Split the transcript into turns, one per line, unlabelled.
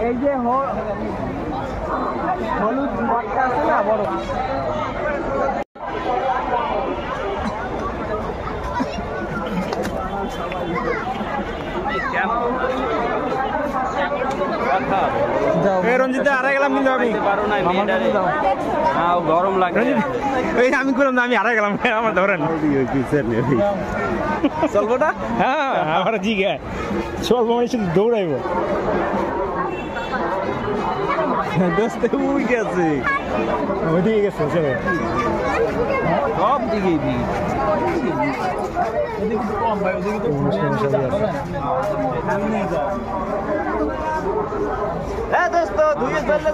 এই যে হলুদ মাঠটা আছে না বড়,
রঞ্জিত হারাই গেলাম কিন্তু আমি
গরম লাগে।
এই আমি করলাম না, আমি হারাই গেলাম, আমার ধরেন
চলবো না।
হ্যাঁ আমার জিগে স্বল্প মানে শুধু দৌড়াইব।
দোস্তে উই গেছে,
ওইদিকে গেছে চলো
সব দিকেই দিকে কম ভাই, ওদিকে তো দোস্ত ধুয়ে ফেললে